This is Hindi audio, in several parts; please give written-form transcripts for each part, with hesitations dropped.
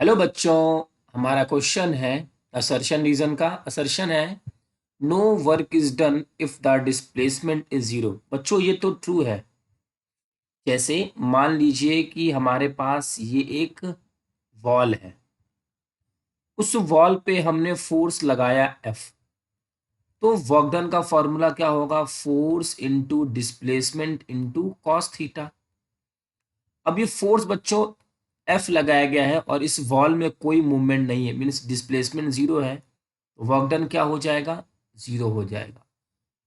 हेलो बच्चों, हमारा क्वेश्चन है असर्शन रीजन का। असर्शन है no work is done if the displacement is zero. बच्चों ये तो ट्रू है। जैसे मान लीजिए कि हमारे पास ये एक वॉल है, उस वॉल पे हमने फोर्स लगाया एफ, तो वर्क डन का फॉर्मूला क्या होगा? Force into displacement into cos theta. अब ये फोर्स बच्चों एफ लगाया गया है और इस वॉल में कोई मूवमेंट नहीं है, मीन्स डिस्प्लेसमेंट जीरो है, वर्क डन क्या हो जाएगा? जीरो हो जाएगा।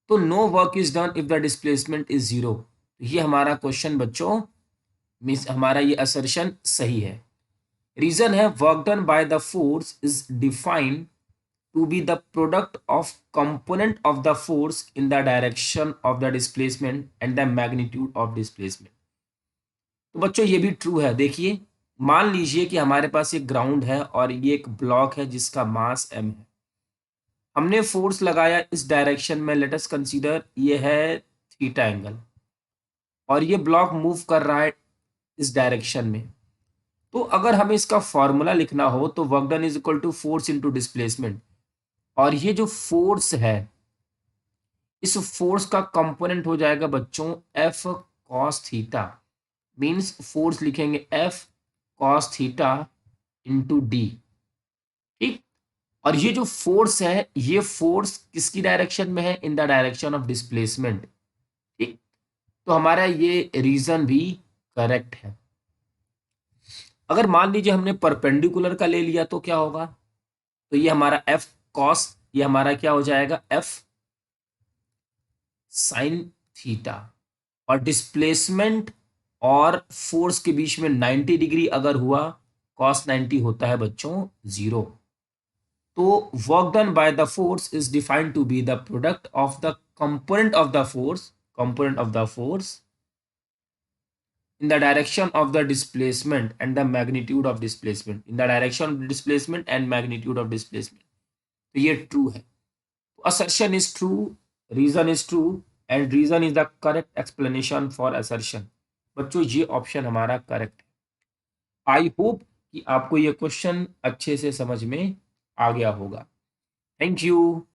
तो no work is done if the displacement is zero. ये हमारा क्वेश्चन बच्चों, मीन्स हमारा ये असर्शन सही है। रीजन है work done by the force is defined to be the product of component of the force in the direction of the displacement and the magnitude of displacement. तो बच्चों ये भी ट्रू है। देखिए, मान लीजिए कि हमारे पास एक ग्राउंड है और ये एक ब्लॉक है जिसका मास m है। हमने फोर्स लगाया इस डायरेक्शन में, लेट अस कंसीडर ये है थीटा एंगल, और ये ब्लॉक मूव कर रहा है इस डायरेक्शन में। तो अगर हमें इसका फॉर्मूला लिखना हो तो work done is equal to force into displacement, और ये जो फोर्स है इस फोर्स का कंपोनेंट हो जाएगा बच्चों F cos theta. Means force लिखेंगे F cos theta into d. ठीक। और ये जो फोर्स है, ये फोर्स किसकी डायरेक्शन में है? इन द डायरेक्शन ऑफ डिस्प्लेसमेंट। ठीक। तो हमारा ये रीजन भी करेक्ट है। अगर मान लीजिए हमने परपेंडिकुलर का ले लिया तो क्या होगा? तो ये हमारा एफ कॉस, ये हमारा क्या हो जाएगा? F sine theta. और डिस्प्लेसमेंट और फोर्स के बीच में 90 डिग्री अगर हुआ, कॉस 90 होता है बच्चों जीरो। तो work done by the force is defined to be the product of the component of the force in the direction of the displacement and the magnitude of displacement, in the direction of displacement and magnitude of displacement। तो ये ट्रू है। तो assertion is true, reason is true, and reason is the correct explanation for assertion। बच्चों ये ऑप्शन हमारा करेक्ट है। आई होप कि आपको ये क्वेश्चन अच्छे से समझ में आ गया होगा। Thank you.